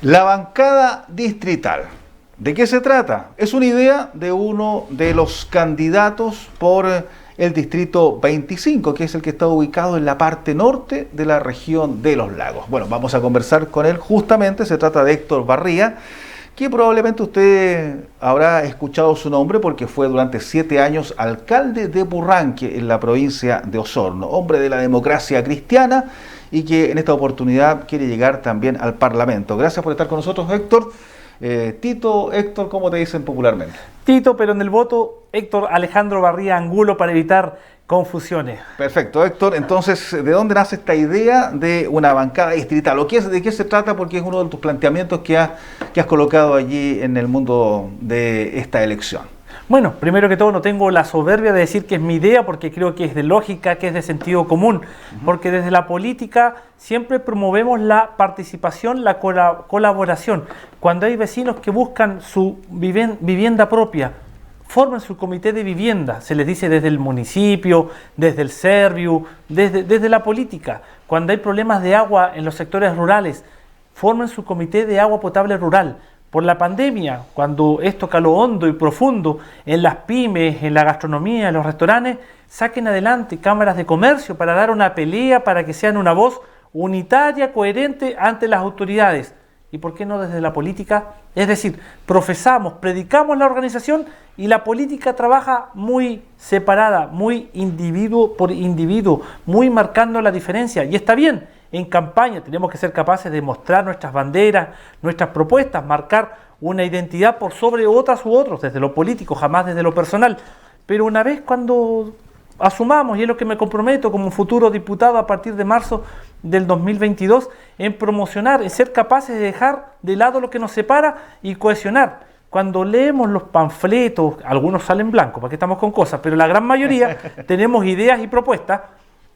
La bancada distrital. ¿De qué se trata? Es una idea de uno de los candidatos por el distrito 25, que es el que está ubicado en la parte norte de la región de Los Lagos. Bueno, vamos a conversar con él justamente. Se trata de Héctor Barría, que probablemente usted habrá escuchado su nombre porque fue durante 7 años alcalde de Purranque en la provincia de Osorno, hombre de la democracia cristiana y que en esta oportunidad quiere llegar también al Parlamento. Gracias por estar con nosotros, Héctor. Tito, Héctor, ¿cómo te dicen popularmente? Tito, pero en el voto, Héctor Alejandro Barría Angulo, para evitar confusiones. Perfecto, Héctor. Entonces, ¿de dónde nace esta idea de una bancada distrital? ¿De qué se trata? Porque es uno de tus planteamientos que has colocado allí en el mundo de esta elección. Bueno, primero que todo no tengo la soberbia de decir que es mi idea, porque creo que es de lógica, que es de sentido común, porque desde la política siempre promovemos la participación, la colaboración. Cuando hay vecinos que buscan su vivienda propia, forman su comité de vivienda, se les dice desde el municipio, desde el Serviu, desde la política. Cuando hay problemas de agua en los sectores rurales, forman su comité de agua potable rural. Por la pandemia, cuando esto caló hondo y profundo en las pymes, en la gastronomía, en los restaurantes, saquen adelante cámaras de comercio para dar una pelea, para que sean una voz unitaria, coherente ante las autoridades. ¿Y por qué no desde la política? Es decir, profesamos, predicamos la organización y la política trabaja muy separada, muy individuo por individuo, muy marcando la diferencia. Y está bien, en campaña tenemos que ser capaces de mostrar nuestras banderas, nuestras propuestas, marcar una identidad por sobre otras u otros, desde lo político, jamás desde lo personal. Pero una vez cuando asumamos, y es lo que me comprometo como futuro diputado a partir de marzo del 2022, en promocionar, en ser capaces de dejar de lado lo que nos separa y cohesionar. Cuando leemos los panfletos, algunos salen blancos, porque estamos con cosas, pero la gran mayoría tenemos ideas y propuestas: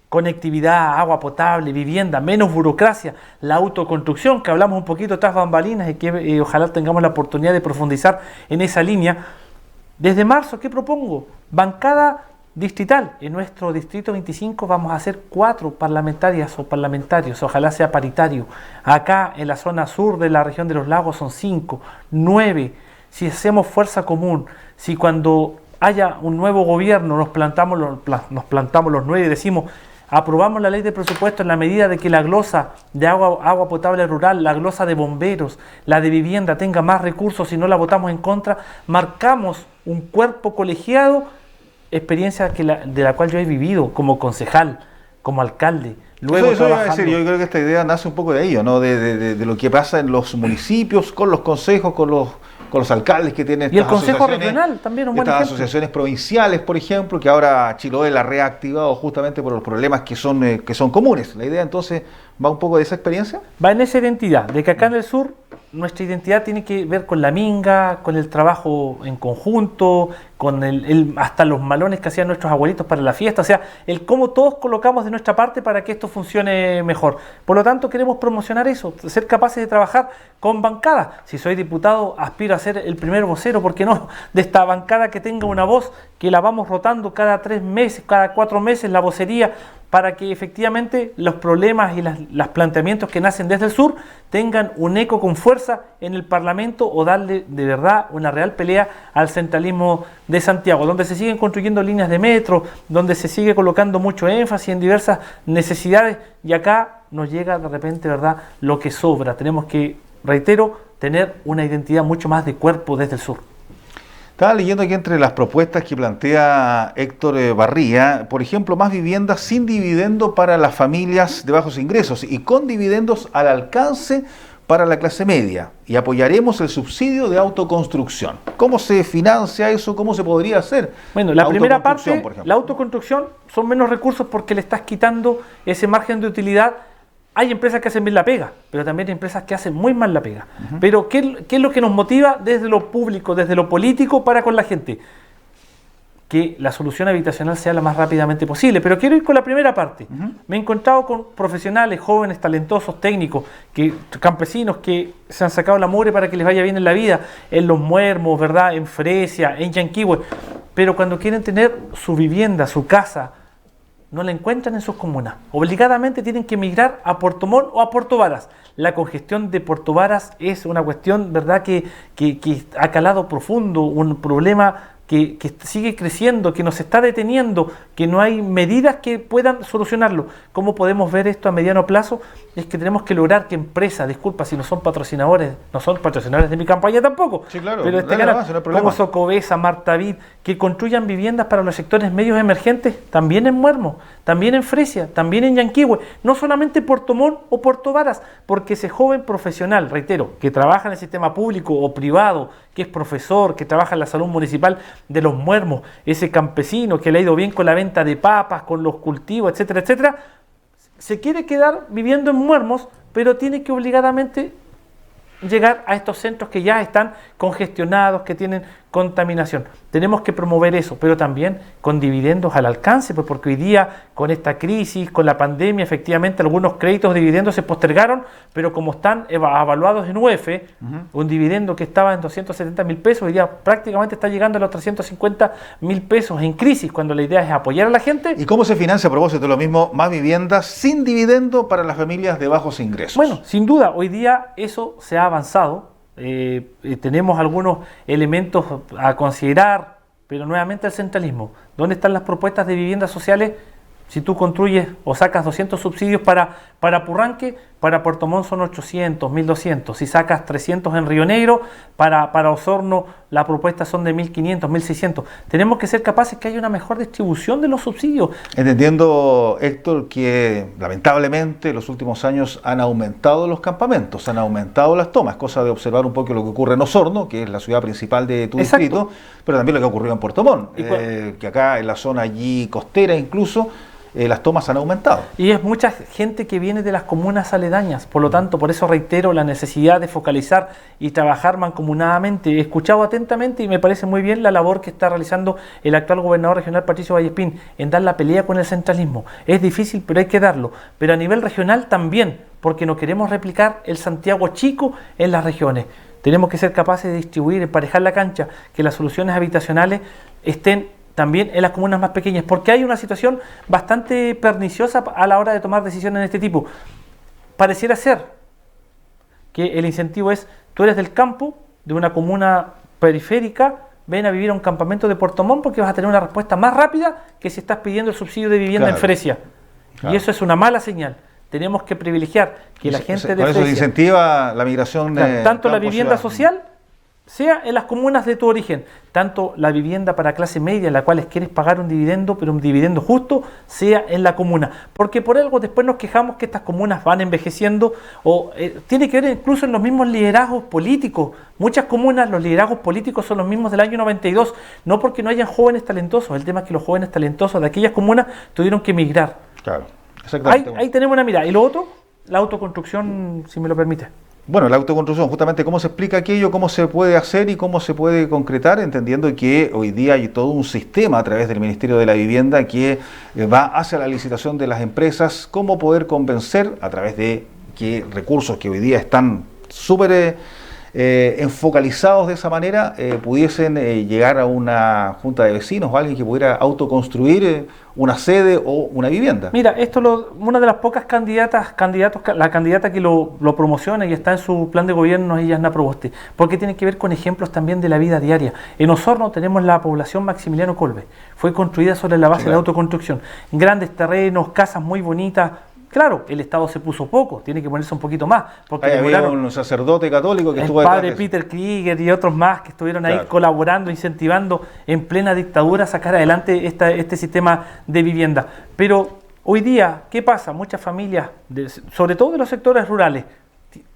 conectividad, agua potable, vivienda, menos burocracia, la autoconstrucción, que hablamos un poquito tras bambalinas y que ojalá tengamos la oportunidad de profundizar en esa línea. Desde marzo, ¿qué propongo? Bancada distrital. En nuestro distrito 25 vamos a hacer 4 parlamentarias o parlamentarios, ojalá sea paritario. Acá en la zona sur de la región de Los Lagos son 5, 9. Si hacemos fuerza común, si cuando haya un nuevo gobierno nos plantamos los 9 y decimos: aprobamos la ley de presupuesto en la medida de que la glosa de agua potable rural, la glosa de bomberos, la de vivienda tenga más recursos y no la votamos en contra, marcamos un cuerpo colegiado, experiencia de la cual yo he vivido como concejal, como alcalde. Luego eso iba a decir, yo creo que esta idea nace un poco de ello, ¿no? De lo que pasa en los municipios, con los consejos, con los alcaldes que tienen y el Consejo Regional también un buen estas ejemplo. Asociaciones provinciales, por ejemplo, que ahora Chiloé la ha reactivado justamente por los problemas que son comunes. La idea entonces va un poco de esa experiencia. Va en esa identidad, de que acá en el sur nuestra identidad tiene que ver con la minga, con el trabajo en conjunto, con hasta los malones que hacían nuestros abuelitos para la fiesta, o sea, el cómo todos colocamos de nuestra parte para que esto funcione mejor. Por lo tanto, queremos promocionar eso, ser capaces de trabajar con bancada. Si soy diputado, aspiro a ser el primer vocero, ¿por qué no?, de esta bancada que tenga una voz, que la vamos rotando cada 3 meses, cada 4 meses la vocería, para que efectivamente los problemas y los planteamientos que nacen desde el sur tengan un eco con fuerza en el Parlamento, o darle de verdad una real pelea al centralismo de Santiago, donde se siguen construyendo líneas de metro, donde se sigue colocando mucho énfasis en diversas necesidades, y acá nos llega de repente, ¿verdad?, lo que sobra. Tenemos que, reitero, tener una identidad mucho más de cuerpo desde el sur. Estaba leyendo aquí entre las propuestas que plantea Héctor Barría, por ejemplo, más viviendas sin dividendo para las familias de bajos ingresos y con dividendos al alcance para la clase media, y apoyaremos el subsidio de autoconstrucción. ¿Cómo se financia eso? ¿Cómo se podría hacer? Bueno, la primera parte, la autoconstrucción, son menos recursos porque le estás quitando ese margen de utilidad. Hay empresas que hacen bien la pega, pero también hay empresas que hacen muy mal la pega. Pero ¿qué es lo que nos motiva desde lo público, desde lo político para con la gente? Que la solución habitacional sea lo más rápidamente posible. Pero quiero ir con la primera parte. Me he encontrado con profesionales, jóvenes, talentosos, técnicos, campesinos que se han sacado la mugre para que les vaya bien en la vida, en Los Muermos, ¿verdad?, en Fresia, en Yanquihue. Pero cuando quieren tener su vivienda, su casa, no la encuentran en sus comunas. Obligadamente tienen que migrar a Puerto Montt o a Puerto Varas. La congestión de Puerto Varas es una cuestión, ¿verdad?, que ha calado profundo, un problema que sigue creciendo, que nos está deteniendo, que no hay medidas que puedan solucionarlo. ¿Cómo podemos ver esto a mediano plazo? Es que tenemos que lograr que empresas, disculpa si no son patrocinadores de mi campaña tampoco, sí, claro, pero como Socobesa, Martavid, que construyan viviendas para los sectores medios emergentes, también en Muermo, también en Fresia, también en Yanquihue, no solamente Puerto Montt o Puerto Varas, porque ese joven profesional, reitero, que trabaja en el sistema público o privado, que es profesor, que trabaja en la salud municipal de los Muermos, ese campesino que le ha ido bien con la venta de papas, con los cultivos, etcétera, etcétera, se quiere quedar viviendo en Muermos, pero tiene que obligadamente llegar a estos centros que ya están congestionados, que tienen contaminación. Tenemos que promover eso, pero también con dividendos al alcance, pues porque hoy día con esta crisis, con la pandemia, efectivamente algunos créditos de dividendos se postergaron, pero como están avaluados en UF, un dividendo que estaba en 270.000 pesos, hoy día prácticamente está llegando a los 350.000 pesos en crisis, cuando la idea es apoyar a la gente. ¿Y cómo se financia, a propósito de lo mismo, más viviendas sin dividendo para las familias de bajos ingresos? Bueno, sin duda, hoy día eso se ha avanzado. Tenemos algunos elementos a considerar, pero nuevamente el centralismo. ¿Dónde están las propuestas de viviendas sociales? Si tú construyes o sacas 200 subsidios para Purranque, para Puerto Montt son 800, 1200. Si sacas 300 en Río Negro, para Osorno la propuesta son de 1500, 1600. Tenemos que ser capaces que haya una mejor distribución de los subsidios. Entendiendo, Héctor, que lamentablemente en los últimos años han aumentado los campamentos, han aumentado las tomas, cosa de observar un poco lo que ocurre en Osorno, que es la ciudad principal de tu distrito, pero también lo que ha ocurrido en Puerto Montt, que acá en la zona allí costera incluso, las tomas han aumentado. Y es mucha gente que viene de las comunas aledañas, por lo tanto, por eso reitero la necesidad de focalizar y trabajar mancomunadamente. He escuchado atentamente y me parece muy bien la labor que está realizando el actual gobernador regional Patricio Vallespín en dar la pelea con el centralismo. Es difícil, pero hay que darlo. Pero a nivel regional también, porque no queremos replicar el Santiago chico en las regiones. Tenemos que ser capaces de distribuir, emparejar la cancha, que las soluciones habitacionales estén también en las comunas más pequeñas, porque hay una situación bastante perniciosa a la hora de tomar decisiones de este tipo. Pareciera ser que el incentivo es, tú eres del campo, de una comuna periférica, ven a vivir a un campamento de Puerto Montt porque vas a tener una respuesta más rápida que si estás pidiendo el subsidio de vivienda en Fresia. Y eso es una mala señal. Tenemos que privilegiar que la gente de Fresia... Por eso se incentiva la migración... tanto la vivienda social, sea en las comunas de tu origen, tanto la vivienda para clase media, en la cual quieres pagar un dividendo, pero un dividendo justo, sea en la comuna. Porque por algo después nos quejamos que estas comunas van envejeciendo, o tiene que ver incluso en los mismos liderazgos políticos. Muchas comunas, los liderazgos políticos son los mismos del año 92, no porque no hayan jóvenes talentosos, el tema es que los jóvenes talentosos de aquellas comunas tuvieron que emigrar. Claro, exactamente. Ahí tenemos una mirada. Y lo otro, la autoconstrucción, si me lo permite. Bueno, la autoconstrucción, justamente cómo se explica aquello, cómo se puede hacer y cómo se puede concretar, entendiendo que hoy día hay todo un sistema a través del Ministerio de la Vivienda que va hacia la licitación de las empresas, cómo poder convencer a través de qué recursos que hoy día están súper enfocalizados de esa manera, pudiesen llegar a una junta de vecinos o alguien que pudiera autoconstruir una sede o una vivienda. Mira, una de las pocas la candidata que lo promociona y está en su plan de gobierno es Yasna Proboste, porque tiene que ver con ejemplos también de la vida diaria. En Osorno tenemos la población Maximiliano Kolbe, fue construida sobre la base de la autoconstrucción, grandes terrenos, casas muy bonitas. Claro, el Estado se puso poco, tiene que ponerse un poquito más. Porque había un sacerdote católico que estuvo detrás. El padre Peter Krieger y otros más que estuvieron ahí colaborando, incentivando en plena dictadura a sacar adelante este sistema de vivienda. Pero hoy día, ¿qué pasa? Muchas familias, sobre todo de los sectores rurales,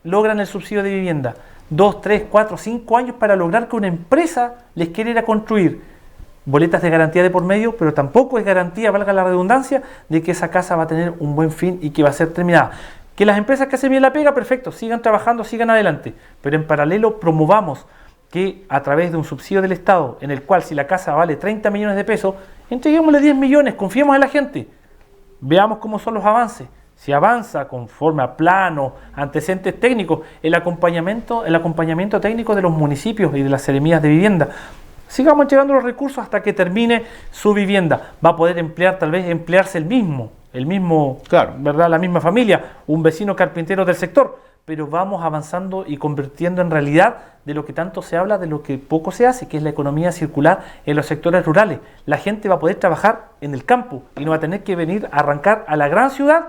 logran el subsidio de vivienda. 2, 3, 4, 5 años para lograr que una empresa les quiera ir a construir. Boletas de garantía de por medio, pero tampoco es garantía, valga la redundancia, de que esa casa va a tener un buen fin y que va a ser terminada. Que las empresas que hacen bien la pega, perfecto, sigan trabajando, sigan adelante, pero en paralelo promovamos que a través de un subsidio del Estado, en el cual si la casa vale 30 millones de pesos, entreguémosle 10 millones, confiemos en la gente, veamos cómo son los avances. Si avanza conforme a plano, antecedentes técnicos, el acompañamiento técnico de los municipios y de las seremías de vivienda. sigamos entregando los recursos hasta que termine su vivienda. Va a poder emplear, tal vez emplearse el mismo, claro, ¿verdad? La misma familia, un vecino carpintero del sector, pero vamos avanzando y convirtiendo en realidad de lo que tanto se habla, de lo que poco se hace, que es la economía circular en los sectores rurales. La gente va a poder trabajar en el campo y no va a tener que venir a arrancar a la gran ciudad,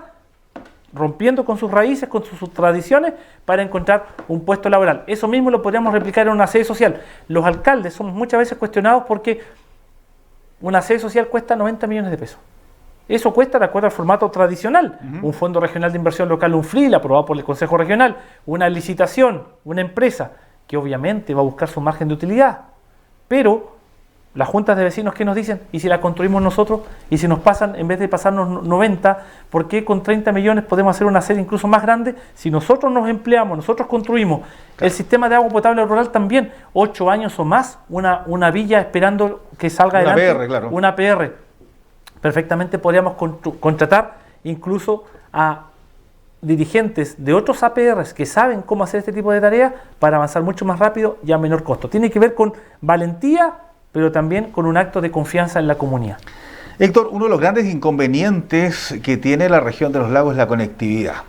rompiendo con sus raíces, con sus tradiciones, para encontrar un puesto laboral. Eso mismo lo podríamos replicar en una sede social. Los alcaldes somos muchas veces cuestionados porque una sede social cuesta 90 millones de pesos. Eso cuesta de acuerdo al formato tradicional. Un fondo regional de inversión local, un FRIL, aprobado por el Consejo Regional, una licitación, una empresa, que obviamente va a buscar su margen de utilidad. Pero las juntas de vecinos, ¿qué nos dicen? ¿Y si la construimos nosotros? ¿Y si nos pasan, en vez de pasarnos 90, por qué con 30 millones podemos hacer una serie incluso más grande? Si nosotros nos empleamos, nosotros construimos. Claro. El sistema de agua potable rural también, 8 años o más, una villa esperando que salga adelante. Una PR, claro. Una PR. Perfectamente podríamos contratar incluso a dirigentes de otros APRs que saben cómo hacer este tipo de tareas para avanzar mucho más rápido y a menor costo. Tiene que ver con valentía, pero también con un acto de confianza en la comunidad. Héctor, uno de los grandes inconvenientes que tiene la región de los lagos es la conectividad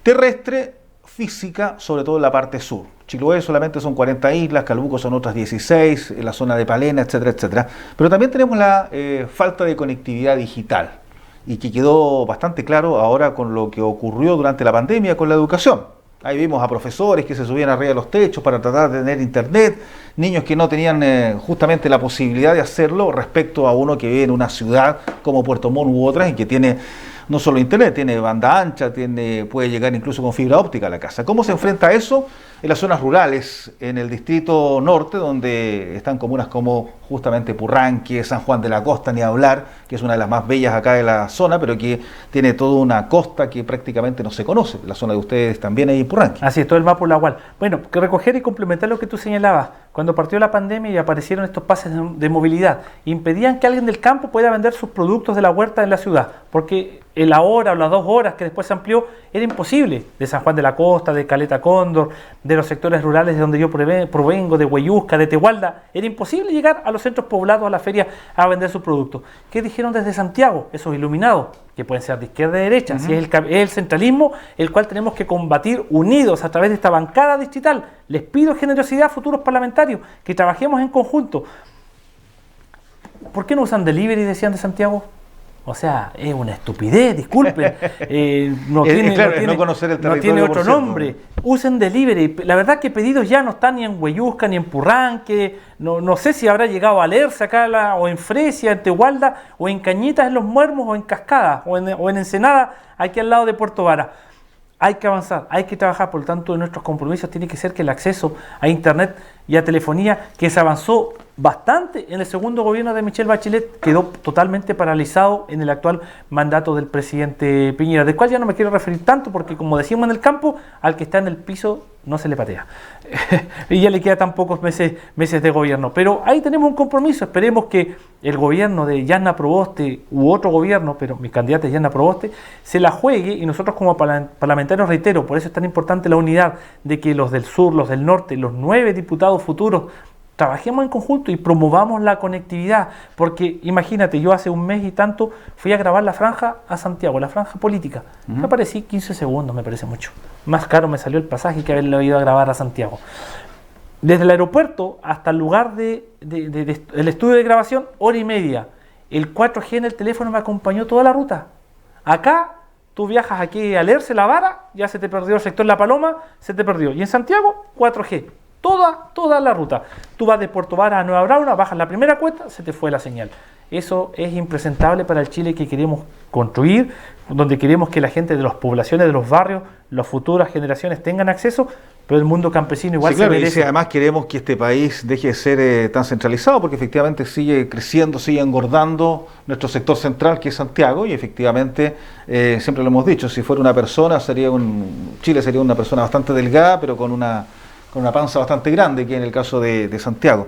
terrestre, física, sobre todo en la parte sur. Chiloé solamente son 40 islas, Calbuco son otras 16, en la zona de Palena, etcétera, etcétera. Pero también tenemos la falta de conectividad digital, y que quedó bastante claro ahora con lo que ocurrió durante la pandemia con la educación. Ahí vimos a profesores que se subían arriba de los techos para tratar de tener internet, niños que no tenían justamente la posibilidad de hacerlo respecto a uno que vive en una ciudad como Puerto Montt u otras y que tiene no solo internet, tiene banda ancha, puede llegar incluso con fibra óptica a la casa. ¿Cómo se enfrenta a eso en las zonas rurales, en el distrito norte, donde están comunas como justamente Purranque, San Juan de la Costa, ni hablar, que es una de las más bellas acá de la zona, pero que tiene toda una costa que prácticamente no se conoce? La zona de ustedes también ahí en Purranque. Así es, todo el mapa Lagual. Bueno, que recoger y complementar lo que tú señalabas. Cuando partió la pandemia y aparecieron estos pases de movilidad, impedían que alguien del campo pueda vender sus productos de la huerta en la ciudad, porque la hora o las 2 horas que después se amplió era imposible, de San Juan de la Costa, de Caleta Cóndor, de los sectores rurales de donde yo provengo, de Hueyusca, de Tehualda, era imposible llegar a los centros poblados, a la feria, a vender sus productos. ¿Qué dijeron desde Santiago? Esos iluminados, que pueden ser de izquierda a derecha, si es el centralismo, el cual tenemos que combatir unidos a través de esta bancada distrital. Les pido generosidad a futuros parlamentarios, que trabajemos en conjunto. ¿Por qué no usan delivery, decían de Santiago? O sea, es una estupidez, disculpen. No tiene otro nombre. Usen delivery. La verdad que pedidos ya no están ni en Hueyusca, ni en Purranque. No sé si habrá llegado a Alerce acá, o en Fresia, en Tehualda, o en Cañitas, en Los Muermos, o en Cascada, o en Ensenada, aquí al lado de Puerto Vara. Hay que avanzar, hay que trabajar, por lo tanto, nuestros compromisos tiene que ser que el acceso a Internet y a telefonía, que se avanzó bastante en el segundo gobierno de Michelle Bachelet, quedó totalmente paralizado en el actual mandato del presidente Piñera, del cual ya no me quiero referir tanto, porque como decimos en el campo, al que está en el piso no se le patea. Y ya le quedan tan pocos meses de gobierno. Pero ahí tenemos un compromiso, esperemos que el gobierno de Yanna Proboste u otro gobierno, pero mi candidata es Yanna Proboste, se la juegue, y nosotros como parlamentarios, reitero, por eso es tan importante la unidad, de que los del sur, los del norte, los 9 diputados futuros, trabajemos en conjunto y promovamos la conectividad, porque imagínate, yo hace un mes y tanto fui a grabar la franja a Santiago, la franja política. Me aparecí 15 segundos, me parece mucho. Más caro me salió el pasaje que haberlo ido a grabar a Santiago. Desde el aeropuerto hasta el lugar del estudio de grabación, 1h30. El 4G en el teléfono me acompañó toda la ruta. Acá, tú viajas aquí a Alerce, La Vara, ya se te perdió el sector La Paloma, se te perdió. Y en Santiago, 4G. Toda la ruta. Tú vas de Puerto Vara a Nueva Brauna, bajas la primera cuesta, se te fue la señal. Eso es impresentable para el Chile que queremos construir, donde queremos que la gente de las poblaciones, de los barrios, las futuras generaciones tengan acceso, pero el mundo campesino igual se merece. Y si además queremos que este país deje de ser tan centralizado, porque efectivamente sigue creciendo, sigue engordando nuestro sector central, que es Santiago, y efectivamente, siempre lo hemos dicho, si fuera una persona, Chile sería una persona bastante delgada, pero con una panza bastante grande, que en el caso de Santiago.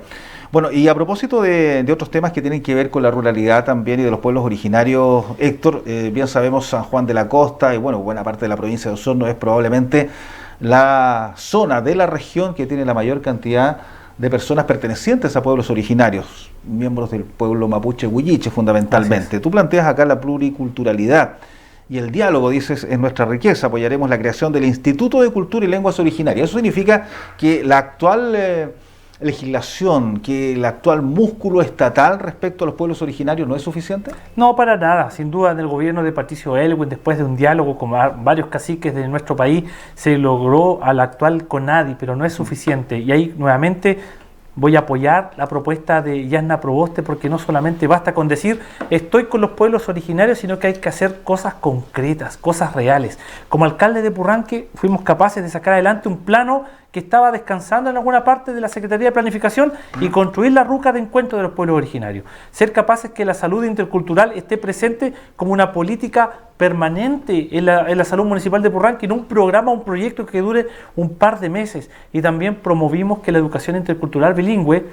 Bueno, y a propósito de otros temas que tienen que ver con la ruralidad también y de los pueblos originarios, Héctor, bien sabemos San Juan de la Costa y bueno, buena parte de la provincia de Osorno es probablemente la zona de la región que tiene la mayor cantidad de personas pertenecientes a pueblos originarios, miembros del pueblo mapuche huilliche fundamentalmente. Tú planteas acá la pluriculturalidad y el diálogo, dices, es nuestra riqueza. Apoyaremos la creación del Instituto de Cultura y Lenguas Originarias. Eso significa que la actual legislación, que el actual músculo estatal respecto a los pueblos originarios no es suficiente. No, para nada. Sin duda, en el gobierno de Patricio Aylwin, después de un diálogo con varios caciques de nuestro país, se logró al actual CONADI, pero no es suficiente. Y ahí, nuevamente, voy a apoyar la propuesta de Yasna Proboste, porque no solamente basta con decir estoy con los pueblos originarios, sino que hay que hacer cosas concretas, cosas reales. Como alcalde de Purranque fuimos capaces de sacar adelante un plano que estaba descansando en alguna parte de la Secretaría de Planificación y construir la ruca de encuentro de los pueblos originarios. Ser capaces que la salud intercultural esté presente como una política permanente en la salud municipal de Purranque, en un programa, un proyecto que dure un par de meses. Y también promovimos que la educación intercultural bilingüe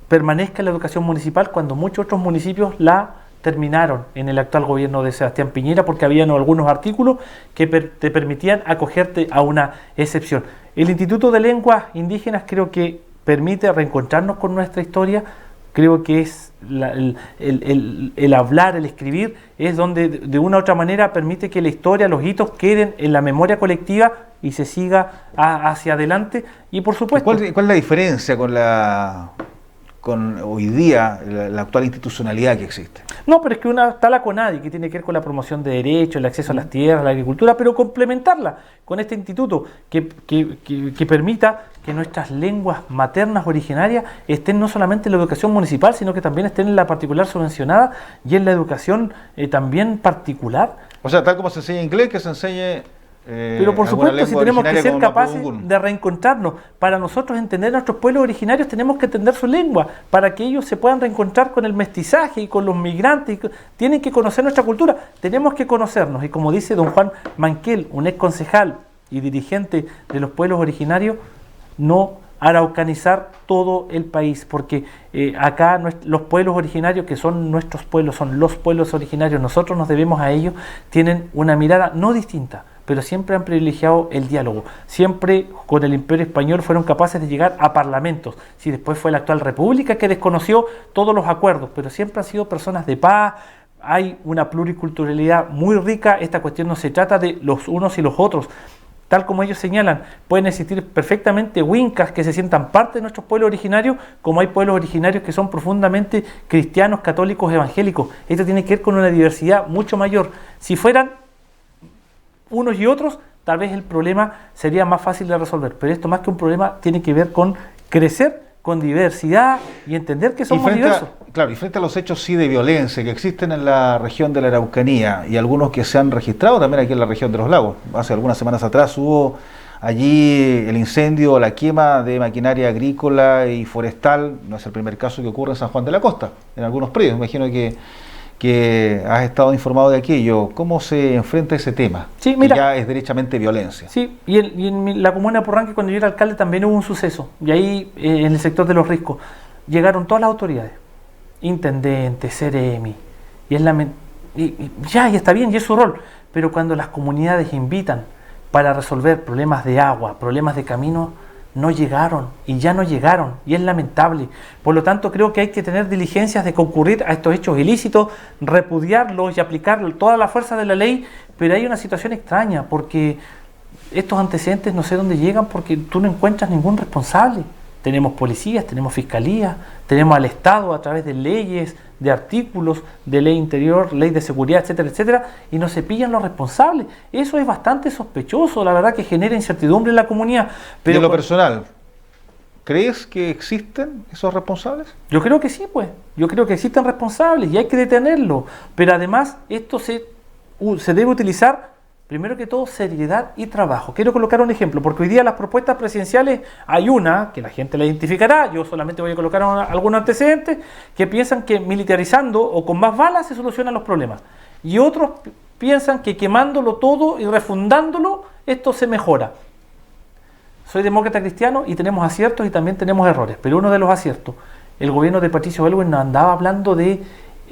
permanezca en la educación municipal cuando muchos otros municipios la terminaron en el actual gobierno de Sebastián Piñera, porque habían algunos artículos que te permitían acogerte a una excepción. El Instituto de Lenguas Indígenas creo que permite reencontrarnos con nuestra historia. Creo que es el hablar, el escribir, es donde de una u otra manera permite que la historia, los hitos queden en la memoria colectiva y se siga hacia adelante. Y por supuesto... ¿Cuál es la diferencia con hoy día la actual institucionalidad que existe? No, pero es que está la CONADI, que tiene que ver con la promoción de derechos, el acceso a las tierras, la agricultura, pero complementarla con este instituto que permita que nuestras lenguas maternas originarias estén no solamente en la educación municipal, sino que también estén en la particular subvencionada y en la educación también particular. O sea, tal como se enseña inglés, que se enseñe... pero por supuesto, si tenemos que ser capaces de reencontrarnos, para nosotros entender nuestros pueblos originarios tenemos que entender su lengua, para que ellos se puedan reencontrar con el mestizaje y con los migrantes, tienen que conocer nuestra cultura, tenemos que conocernos, y como dice don Juan Manquel, un ex concejal y dirigente de los pueblos originarios, no araucanizar todo el país, porque acá los pueblos originarios, que son nuestros pueblos, son los pueblos originarios, nosotros nos debemos a ellos, tienen una mirada no distinta, pero siempre han privilegiado el diálogo. Siempre con el Imperio Español fueron capaces de llegar a parlamentos. Si después fue la actual República que desconoció todos los acuerdos, pero siempre han sido personas de paz. Hay una pluriculturalidad muy rica. Esta cuestión no se trata de los unos y los otros. Tal como ellos señalan, pueden existir perfectamente huincas que se sientan parte de nuestros pueblos originarios, como hay pueblos originarios que son profundamente cristianos, católicos, evangélicos. Esto tiene que ver con una diversidad mucho mayor. Si fueran unos y otros, tal vez el problema sería más fácil de resolver, pero esto más que un problema tiene que ver con crecer con diversidad y entender que somos diversos. Claro, y frente a los hechos sí de violencia que existen en la región de la Araucanía y algunos que se han registrado también aquí en la región de los lagos. Hace algunas semanas atrás hubo allí el incendio, la quema de maquinaria agrícola y forestal. No es el primer caso que ocurre en San Juan de la Costa, en algunos predios. Me imagino que has estado informado de aquello. ¿Cómo se enfrenta ese tema? Sí, mira, que ya es derechamente violencia. Sí, y en la comuna de Purranque, cuando yo era alcalde, también hubo un suceso. Y ahí, en el sector de los riscos, llegaron todas las autoridades, intendentes, Ceremi, y está bien, y es su rol. Pero cuando las comunidades invitan para resolver problemas de agua, problemas de camino, no llegaron, y ya no llegaron, y es lamentable. Por lo tanto, creo que hay que tener diligencias de concurrir a estos hechos ilícitos, repudiarlos y aplicar toda la fuerza de la ley, pero hay una situación extraña, porque estos antecedentes no sé dónde llegan, porque tú no encuentras ningún responsable. Tenemos policías, tenemos fiscalía, tenemos al Estado a través de leyes, de artículos, de ley interior, ley de seguridad, etcétera, etcétera, y no se pillan los responsables. Eso es bastante sospechoso, la verdad, que genera incertidumbre en la comunidad. Pero de lo personal, ¿crees que existen esos responsables? Yo creo que sí, pues. Yo creo que existen responsables y hay que detenerlo. Pero además, esto se debe utilizar, primero que todo, seriedad y trabajo. Quiero colocar un ejemplo, porque hoy día las propuestas presidenciales, hay una que la gente la identificará, yo solamente voy a colocar algunos antecedentes, que piensan que militarizando o con más balas se solucionan los problemas. Y otros piensan que quemándolo todo y refundándolo, esto se mejora. Soy demócrata cristiano y tenemos aciertos y también tenemos errores, pero uno de los aciertos, el gobierno de Patricio Aylwin no andaba hablando de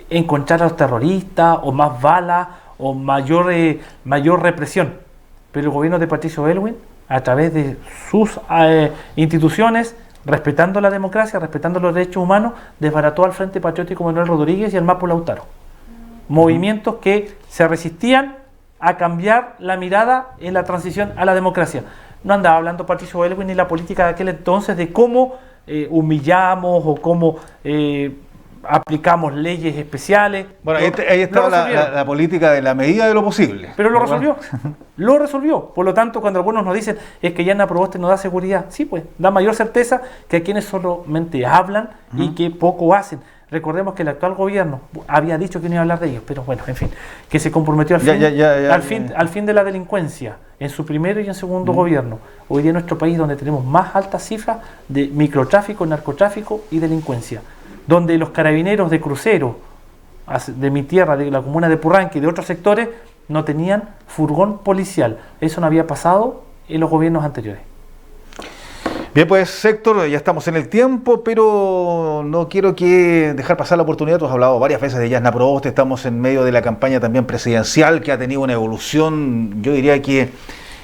encontrar a los terroristas o más balas o mayor represión, pero el gobierno de Patricio Aylwin, a través de sus instituciones, respetando la democracia, respetando los derechos humanos, desbarató al Frente Patriótico Manuel Rodríguez y al Mapo Lautaro. Movimientos que se resistían a cambiar la mirada en la transición a la democracia. No andaba hablando Patricio Aylwin ni la política de aquel entonces de cómo humillamos o cómo aplicamos leyes especiales. Bueno, ahí estaba la política de la medida de lo posible. Pero lo resolvió, lo resolvió. Por lo tanto, cuando algunos nos dicen es que Yana Proboste no da seguridad, sí, pues, da mayor certeza que a quienes solamente hablan y que poco hacen. Recordemos que el actual gobierno había dicho que no iba a hablar de ellos, pero bueno, en fin, que se comprometió al fin de la delincuencia en su primero y en segundo gobierno. Hoy día en nuestro país, donde tenemos más altas cifras de microtráfico, narcotráfico y delincuencia, donde los carabineros de crucero de mi tierra, de la comuna de Purranque y de otros sectores, no tenían furgón policial. Eso no había pasado en los gobiernos anteriores. Bien, pues Héctor, ya estamos en el tiempo, pero no quiero dejar pasar la oportunidad. Tú has hablado varias veces de Yana Proboste, estamos en medio de la campaña también presidencial que ha tenido una evolución, yo diría que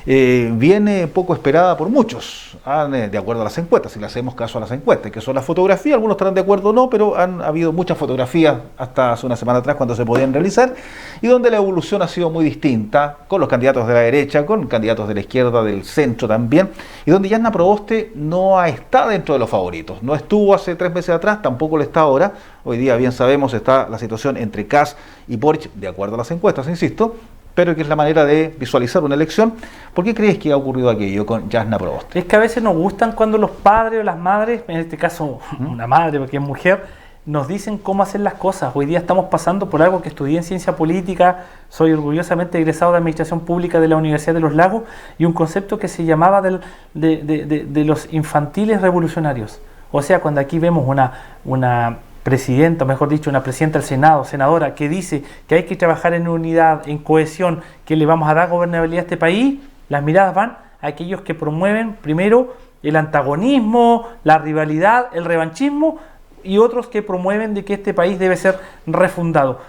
viene poco esperada por muchos, de acuerdo a las encuestas, si le hacemos caso a las encuestas, que son las fotografías, algunos estarán de acuerdo o no, pero han habido muchas fotografías hasta hace una semana atrás cuando se podían realizar, y donde la evolución ha sido muy distinta, con los candidatos de la derecha, con candidatos de la izquierda, del centro también, y donde Yana Proboste no está dentro de los favoritos, no estuvo hace 3 meses atrás, tampoco lo está ahora. Hoy día, bien sabemos, está la situación entre Kast y Boric, de acuerdo a las encuestas, insisto, pero que es la manera de visualizar una elección. ¿Por qué crees que ha ocurrido aquello con Yana Proboste? Es que a veces nos gustan cuando los padres o las madres, en este caso una madre porque es mujer, nos dicen cómo hacer las cosas. Hoy día estamos pasando por algo que estudié en ciencia política, soy orgullosamente egresado de Administración Pública de la Universidad de Los Lagos, y un concepto que se llamaba de los infantiles revolucionarios. O sea, cuando aquí vemos una presidenta, mejor dicho, una presidenta del Senado, senadora, que dice que hay que trabajar en unidad, en cohesión, que le vamos a dar gobernabilidad a este país, las miradas van a aquellos que promueven primero el antagonismo, la rivalidad, el revanchismo, y otros que promueven de que este país debe ser refundado.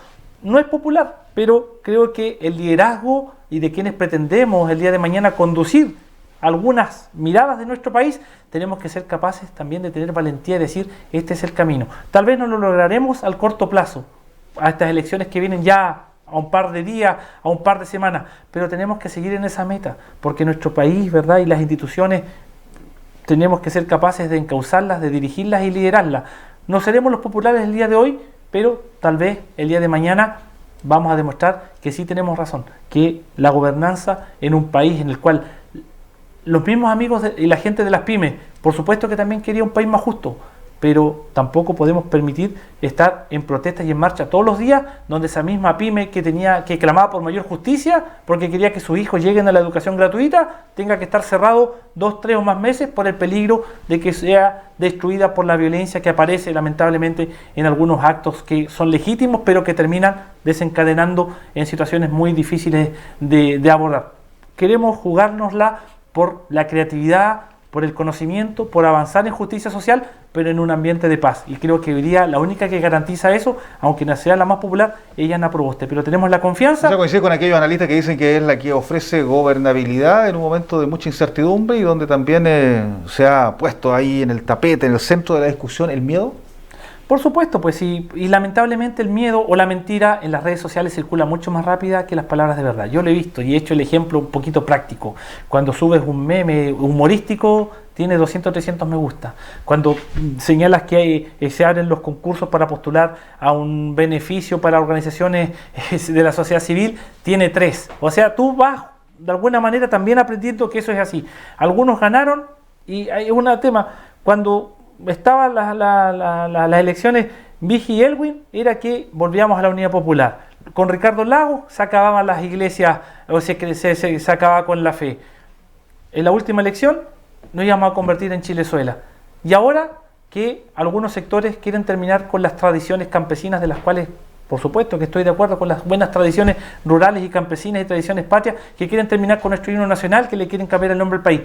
No es popular, pero creo que el liderazgo y de quienes pretendemos el día de mañana conducir algunas miradas de nuestro país, tenemos que ser capaces también de tener valentía y decir, este es el camino. Tal vez no lo lograremos al corto plazo, a estas elecciones que vienen ya a un par de días, a un par de semanas, pero tenemos que seguir en esa meta, porque nuestro país, ¿verdad?, y las instituciones tenemos que ser capaces de encauzarlas, de dirigirlas y liderarlas. No seremos los populares el día de hoy, pero tal vez el día de mañana vamos a demostrar que sí tenemos razón, que la gobernanza en un país en el cual los mismos amigos y la gente de las pymes, por supuesto que también quería un país más justo, pero tampoco podemos permitir estar en protestas y en marcha todos los días, donde esa misma pyme que clamaba por mayor justicia, porque quería que sus hijos lleguen a la educación gratuita, tenga que estar cerrado 2, 3 o más meses por el peligro de que sea destruida por la violencia que aparece lamentablemente en algunos actos que son legítimos, pero que terminan desencadenando en situaciones muy difíciles de abordar. Queremos jugárnosla por la creatividad, por el conocimiento, por avanzar en justicia social, pero en un ambiente de paz. Y creo que hoy día la única que garantiza eso, aunque no sea la más popular, es Yana Proboste. Pero tenemos la confianza. Yo coincido con aquellos analistas que dicen que es la que ofrece gobernabilidad en un momento de mucha incertidumbre y donde también se ha puesto ahí en el tapete, en el centro de la discusión, el miedo. Por supuesto, pues sí, y lamentablemente el miedo o la mentira en las redes sociales circula mucho más rápida que las palabras de verdad. Yo lo he visto y he hecho el ejemplo un poquito práctico. Cuando subes un meme humorístico, tiene 200 o 300 me gusta. Cuando señalas que se abren los concursos para postular a un beneficio para organizaciones de la sociedad civil, tiene 3. O sea, tú vas de alguna manera también aprendiendo que eso es así. Algunos ganaron y hay un tema, cuando estaban las elecciones Vigi y Aylwin, era que volvíamos a la unidad popular. Con Ricardo Lagos se acababan las iglesias, o se acababa con la fe. En la última elección nos íbamos a convertir en Chilezuela. Y ahora que algunos sectores quieren terminar con las tradiciones campesinas, de las cuales por supuesto que estoy de acuerdo con las buenas tradiciones rurales y campesinas y tradiciones patrias, que quieren terminar con nuestro himno nacional, que le quieren cambiar el nombre al país.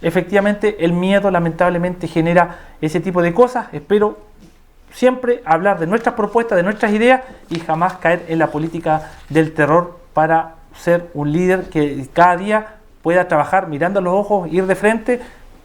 Efectivamente, el miedo lamentablemente genera ese tipo de cosas. Espero siempre hablar de nuestras propuestas, de nuestras ideas, y jamás caer en la política del terror para ser un líder que cada día pueda trabajar mirando a los ojos, ir de frente,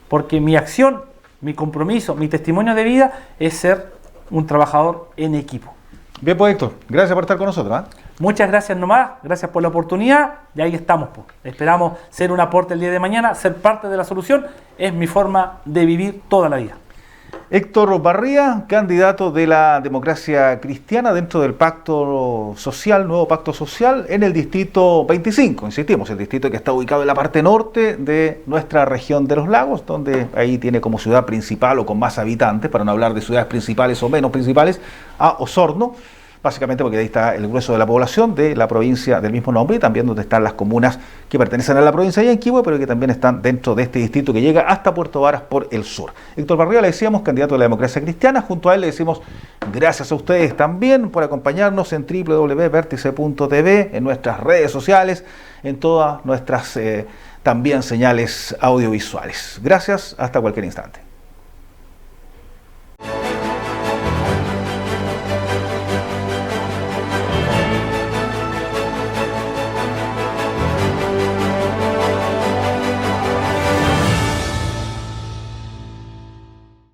porque mi acción mi compromiso, mi testimonio de vida es ser un trabajador en equipo. Bien, pues Héctor, gracias por estar con nosotros. Muchas gracias nomás, gracias por la oportunidad y ahí estamos. Pues. Esperamos ser un aporte el día de mañana, ser parte de la solución, es mi forma de vivir toda la vida. Héctor Barría, candidato de la Democracia Cristiana dentro del Pacto Social, nuevo Pacto Social, en el distrito 25, insistimos, el distrito que está ubicado en la parte norte de nuestra región de los lagos, donde ahí tiene como ciudad principal o con más habitantes, para no hablar de ciudades principales o menos principales, a Osorno, básicamente porque ahí está el grueso de la población de la provincia del mismo nombre y también donde están las comunas que pertenecen a la provincia de Yanquihue, pero que también están dentro de este distrito que llega hasta Puerto Varas por el sur. Héctor Barría, le decíamos, candidato de la Democracia Cristiana, junto a él le decimos gracias a ustedes también por acompañarnos en www.vertice.tv, en nuestras redes sociales, en todas nuestras también señales audiovisuales. Gracias, hasta cualquier instante.